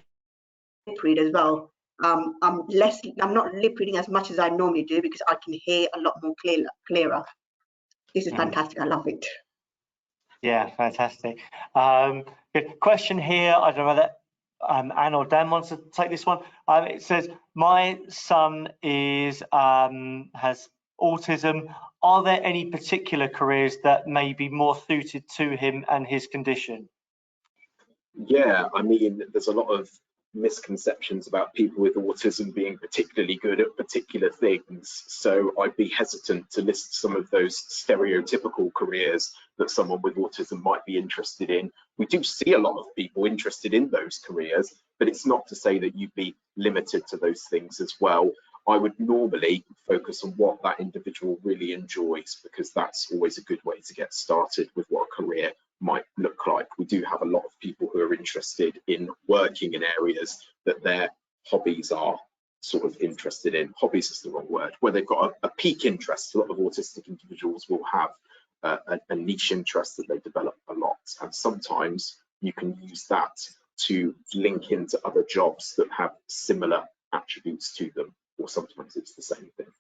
[SPEAKER 4] read as well. I'm not lip reading as much as I normally do because I can hear a lot more clearer. This is fantastic. I love it.
[SPEAKER 1] Yeah, fantastic. Good question here. I don't know whether Anne or Dan wants to take this one. It says, my son has autism. Are there any particular careers that may be more suited to him and his condition?
[SPEAKER 6] Yeah, I mean, there's a lot of misconceptions about people with autism being particularly good at particular things. So I'd be hesitant to list some of those stereotypical careers that someone with autism might be interested in. We do see a lot of people interested in those careers, but it's not to say that you'd be limited to those things as well. I would normally focus on what that individual really enjoys, because that's always a good way to get started with what a career might look like. We do have a lot of people who are interested in working in areas that their hobbies are sort of interested in. Hobbies is the wrong word, where they've got a peak interest. A lot of autistic individuals will have a niche interest that they develop a lot, and sometimes you can use that to link into other jobs that have similar attributes to them, or sometimes it's the same thing.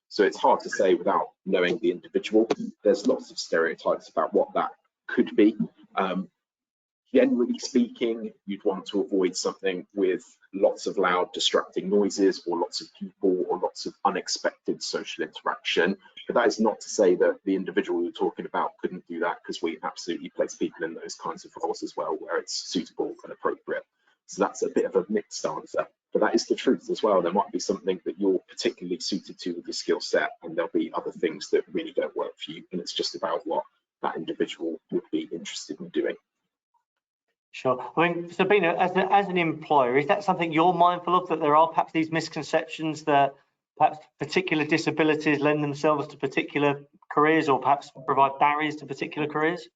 [SPEAKER 6] So it's hard to say without knowing the individual. There's lots of stereotypes about what that could be. Generally speaking, you'd want to avoid something with lots of loud distracting noises, or lots of people, or lots of unexpected social interaction. But that is not to say that the individual you're talking about couldn't do that, because we absolutely place people in those kinds of roles as well, where it's suitable and appropriate. So that's a bit of a mixed answer, but that is the truth as well. There might be something that you're particularly suited to with your skill set, and there'll be other things that really don't work for you, and it's just about what that individual would be interested in doing.
[SPEAKER 1] Sure. I mean, Sabina, as an employer, is that something you're mindful of, that there are perhaps these misconceptions that perhaps particular disabilities lend themselves to particular careers, or perhaps provide barriers to particular careers?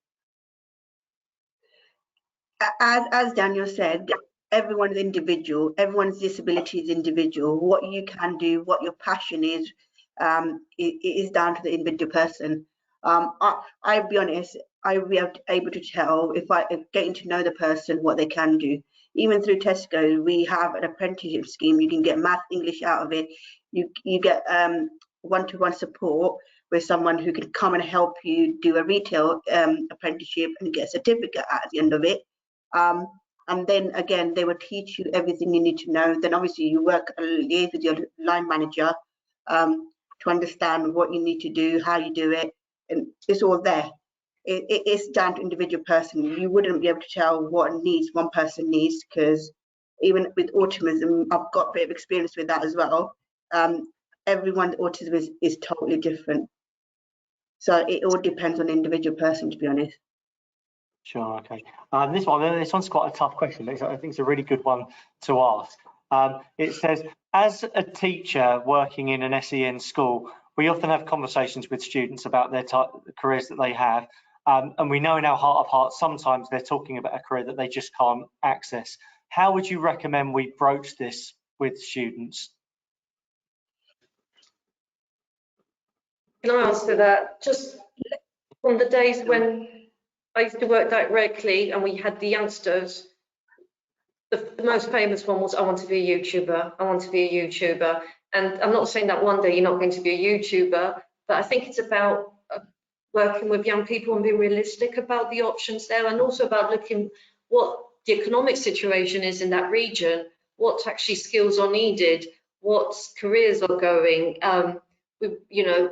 [SPEAKER 4] As Daniel said, everyone's individual, everyone's disability is individual. What you can do, what your passion is down to the individual person. I'll be honest, I'll be able to tell if getting to know the person what they can do. Even through Tesco, we have an apprenticeship scheme. You can get math, English out of it. You get one-to-one support with someone who can come and help you do a retail apprenticeship and get a certificate at the end of it. And then again, they will teach you everything you need to know. Then obviously you work liaise with your line manager to understand what you need to do, how you do it, and it's all there. It's down to individual person. You wouldn't be able to tell what needs one person needs, because even with autism, I've got a bit of experience with that as well. everyone's autism is totally different. So it all depends on the individual person, to be honest.
[SPEAKER 1] Sure, okay. This one's quite a tough question, but I think it's a really good one to ask. It says, as a teacher working in an SEN school, we often have conversations with students about their careers that they have. And we know in our heart of hearts, sometimes they're talking about a career that they just can't access. How would you recommend we broach this with students?
[SPEAKER 5] Can I answer that? Just from the days when I used to work directly and we had the youngsters, the most famous one was, I want to be a YouTuber, I want to be a YouTuber. And I'm not saying that one day you're not going to be a YouTuber, but I think it's about working with young people and being realistic about the options there, and also about looking what the economic situation is in that region, what actually skills are needed, what careers are going. You know,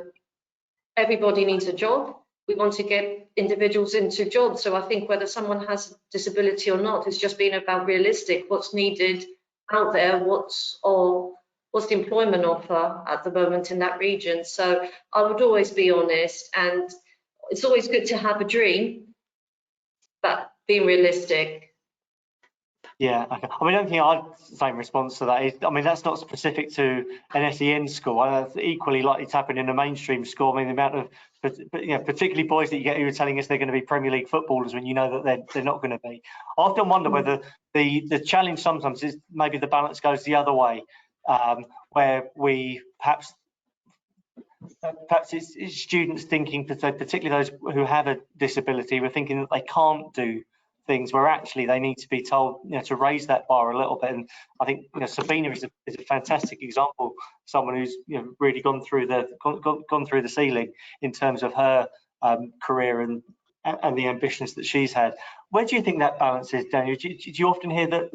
[SPEAKER 5] everybody needs a job. We want to get individuals into jobs. So I think whether someone has a disability or not, it's just being about realistic, what's needed out there, what's the employment offer at the moment in that region. So I would always be honest, and it's always good to have a dream, but being realistic.
[SPEAKER 1] Yeah, okay. I mean, I don't think I'd say in response to that. I mean, that's not specific to an SEN school. It's equally likely to happen in a mainstream school. I mean, the amount of, particularly boys that you get who are telling us they're going to be Premier League footballers when you know that they're not going to be. I often wonder whether the challenge sometimes is maybe the balance goes the other way, where we perhaps it's students thinking, particularly those who have a disability, we're thinking that they can't do things where actually they need to be told, to raise that bar a little bit. And I think Sabina is a fantastic example, someone who's really gone through the ceiling in terms of her career and the ambitions that she's had. Where do you think that balance is, Daniel? Do you often hear that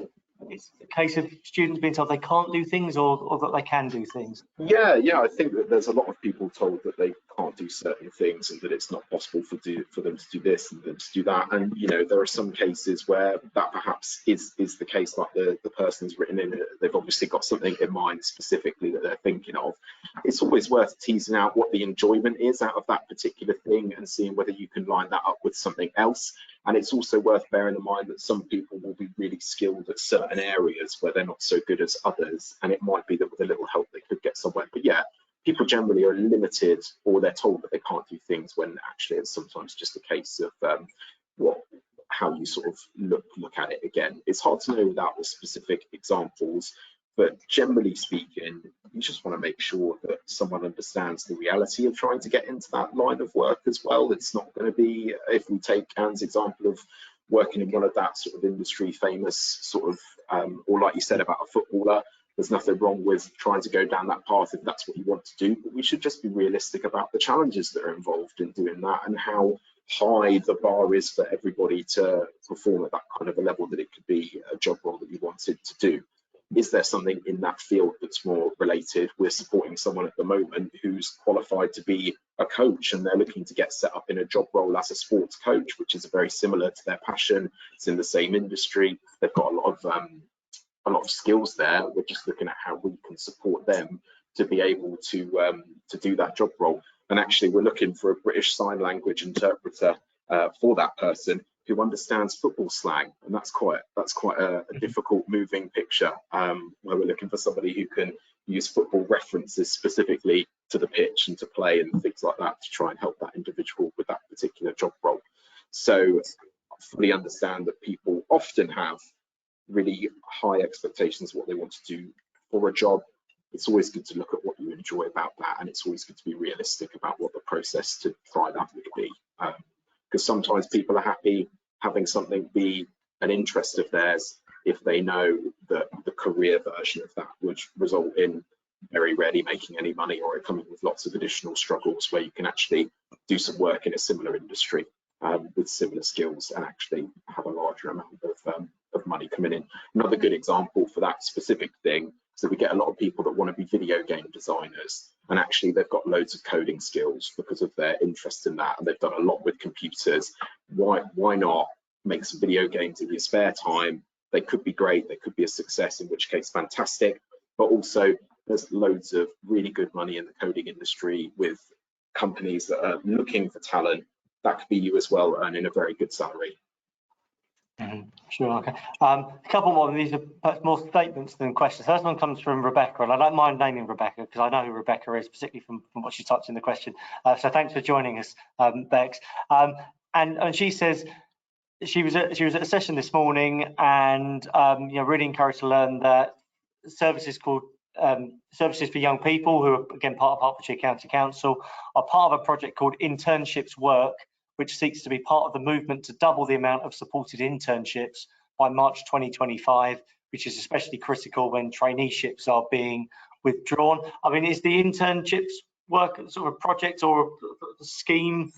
[SPEAKER 1] it's a case of students being told they can't do things or that they can do things?
[SPEAKER 6] Yeah, I think that there's a lot of people told that they can't do certain things and that it's not possible for them to do this and them to do that. And there are some cases where that perhaps is the case, like the person's written in, they've obviously got something in mind specifically that they're thinking of. It's always worth teasing out what the enjoyment is out of that particular thing and seeing whether you can line that up with something else. And it's also worth bearing in mind that some people will be really skilled at certain areas where they're not so good as others. And it might be that with a little help they could get somewhere. But yeah, people generally are limited, or they're told that they can't do things, when actually it's sometimes just a case of how you sort of look at it again. It's hard to know without the specific examples, but generally speaking, you just want to make sure that someone understands the reality of trying to get into that line of work as well. It's not going to be, if we take Anne's example of working in one of that sort of industry famous sort of, or like you said about a footballer, there's nothing wrong with trying to go down that path if that's what you want to do, but we should just be realistic about the challenges that are involved in doing that and how high the bar is for everybody to perform at that kind of a level that it could be a job role that you wanted to do. Is there something in that field that's more related? We're supporting someone at the moment who's qualified to be a coach, and they're looking to get set up in a job role as a sports coach, which is very similar to their passion. It's in the same industry. They've got a lot of skills there. We're just looking at how we can support them to be able to do that job role. And actually, we're looking for a British Sign Language interpreter for that person who understands football slang, and that's quite a difficult moving picture, where we're looking for somebody who can use football references specifically to the pitch and to play and things like that to try and help that individual with that particular job role. So I fully understand that people often have really high expectations of what they want to do for a job. It's always good to look at what you enjoy about that, and it's always good to be realistic about what the process to try that would be. Because sometimes people are happy having something be an interest of theirs if they know that the career version of that would result in very rarely making any money, or coming with lots of additional struggles where you can actually do some work in a similar industry with similar skills and actually have a larger amount of money coming in. Another good example for that specific thing is that we get a lot of people that want to be video game designers, and actually they've got loads of coding skills because of their interest in that, and they've done a lot with computers. Why not make some video games in your spare time? They could be great, they could be a success, in which case fantastic, but also There's loads of really good money in the coding industry with companies that are looking for talent. That could be you as well, earning a very good salary.
[SPEAKER 1] Sure, okay. A couple more, these are perhaps more statements than questions. First one comes from Rebecca, and I don't mind naming Rebecca because I know who Rebecca is, particularly from what she typed in the question. So thanks for joining us, Bex. And she says she was at a session this morning, and really encouraged to learn that services called Services for Young People, who are again part of Hertfordshire County Council, are part of a project called Internships Work, which seeks to be part of the movement to double the amount of supported internships by March 2025, which is especially critical when traineeships are being withdrawn. I mean, is the internships work sort of a project or a scheme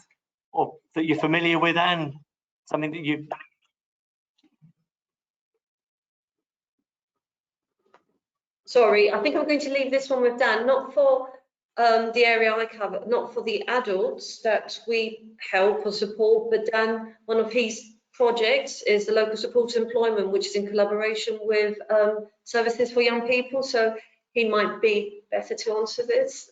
[SPEAKER 1] or that you're familiar with, Anne? Something that you...
[SPEAKER 5] Sorry, I think I'm going to leave this one with Dan, not for the area I cover, not for the adults that we help or support, but Dan, one of his projects is the local support employment, which is in collaboration with Services for Young People, so he might be better to answer this.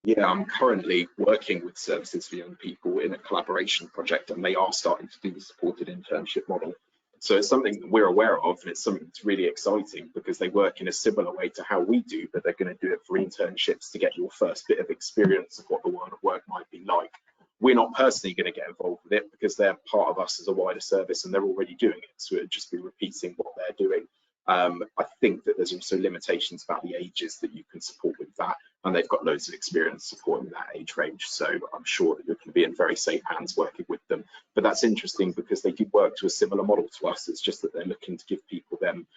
[SPEAKER 6] Yeah, I'm currently working with Services for Young People in a collaboration project, and they are starting to do the supported internship model. So it's something that we're aware of, and it's something that's really exciting because they work in a similar way to how we do, but they're going to do it for internships to get your first bit of experience of what the world of work might be like. We're not personally going to get involved with it because they're part of us as a wider service and they're already doing it. So it'd just be repeating what they're doing. I think that there's also limitations about the ages that you can support with that, and they've got loads of experience supporting that age range, so I'm sure that you're going to be in very safe hands working with them. But that's interesting because they do work to a similar model to us. It's just that they're looking to give people them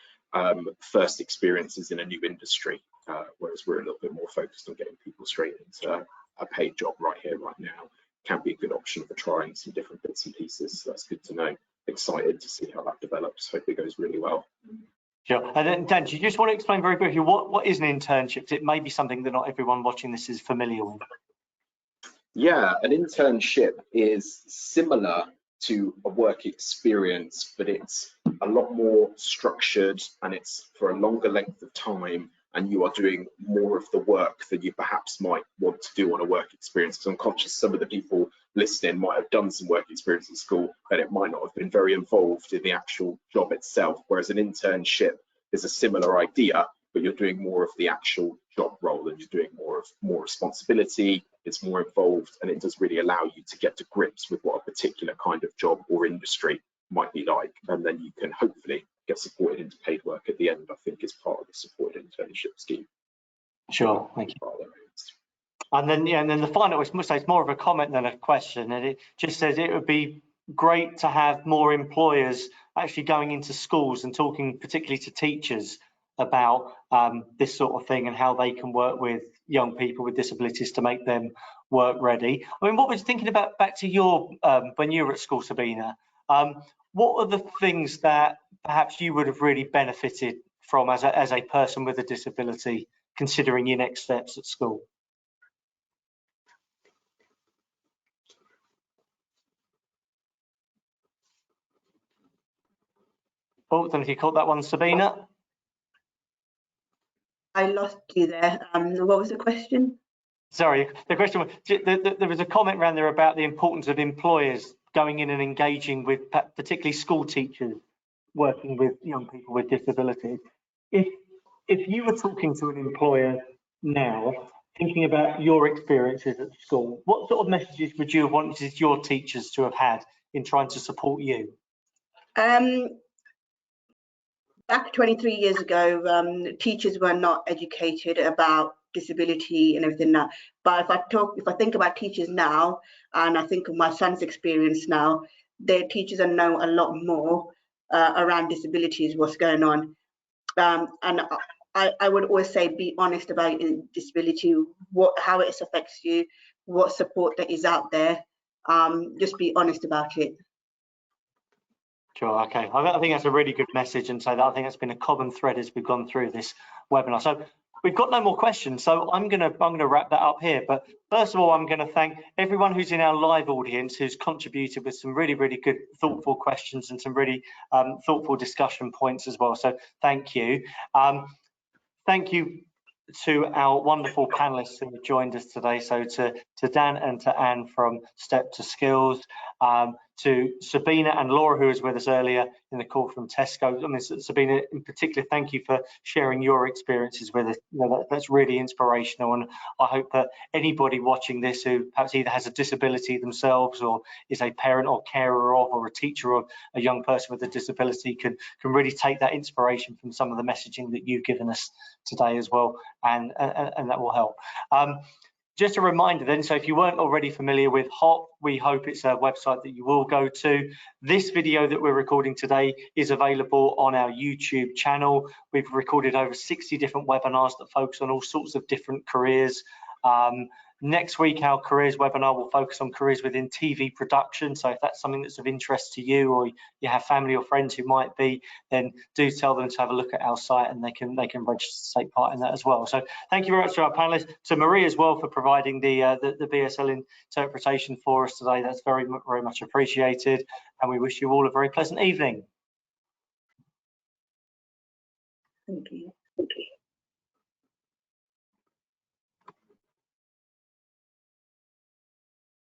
[SPEAKER 6] first experiences in a new industry, whereas we're a little bit more focused on getting people straight into a paid job right here, right now. Can be a good option for trying some different bits and pieces, so that's good to know. Excited to see how that develops. Hope it goes really well.
[SPEAKER 1] Sure. And then Dan, do you just want to explain very briefly what is an internship? It may be something that not everyone watching this is familiar with.
[SPEAKER 6] Yeah, an internship is similar to a work experience, but it's a lot more structured and it's for a longer length of time, and you are doing more of the work that you perhaps might want to do on a work experience. Because I'm conscious some of the people listening might have done some work experience at school, but it might not have been very involved in the actual job itself, whereas an internship is a similar idea, but you're doing more of the actual job role and you're doing more responsibility, it's more involved, and it does really allow you to get to grips with what a particular kind of job or industry might be like, and then you can hopefully get supported into paid work at the end, I think is part of the supported internship scheme.
[SPEAKER 1] Sure, thank you. And then the final, I must say, it's more of a comment than a question, and it just says it would be great to have more employers actually going into schools and talking particularly to teachers about this sort of thing and how they can work with young people with disabilities to make them work ready. I mean, what was thinking about back to your when you were at school, Sabina, what are the things that perhaps you would have really benefited from as a person with a disability, considering your next steps at school? Oh, don't know if you caught that one, Sabina.
[SPEAKER 4] I lost you there. What was the question?
[SPEAKER 1] Sorry, the question was, there was a comment around there about the importance of employers going in and engaging with particularly school teachers working with young people with disabilities. If you were talking to an employer now, thinking about your experiences at school, what sort of messages would you have wanted your teachers to have had in trying to support you?
[SPEAKER 4] Back 23 years ago, teachers were not educated about disability and everything now. But if I think about teachers now, and I think of my son's experience now, their teachers know a lot more around disabilities, what's going on. And I would always say, be honest about disability, how it affects you, what support that is out there. Just be honest about it.
[SPEAKER 1] Sure, okay. I think that's a really good message, and so I think that's been a common thread as we've gone through this webinar. So we've got no more questions, so I'm gonna wrap that up here. But first of all, I'm gonna thank everyone who's in our live audience who's contributed with some really, really good, thoughtful questions and some really thoughtful discussion points as well. So thank you. Thank you to our wonderful panelists who have joined us today. So to Dan and to Anne from Step to Skills, to Sabina and Laura, who was with us earlier in the call from Tesco. I mean, Sabina in particular, thank you for sharing your experiences with us. You know, that's really inspirational, and I hope that anybody watching this who perhaps either has a disability themselves or is a parent or carer of or a teacher of a young person with a disability can really take that inspiration from some of the messaging that you've given us today as well, and that will help. Just a reminder then, so if you weren't already familiar with HOP, we hope it's a website that you will go to. This video that we're recording today is available on our YouTube channel. We've recorded over 60 different webinars that focus on all sorts of different careers. Next week, our careers webinar will focus on careers within TV production. So if that's something that's of interest to you, or you have family or friends who might be, then do tell them to have a look at our site, and they can register to take part in that as well. So thank you very much to our panelists, to Marie as well for providing the BSL interpretation for us today. That's very much appreciated, and we wish you all a very pleasant evening.
[SPEAKER 4] Thank you.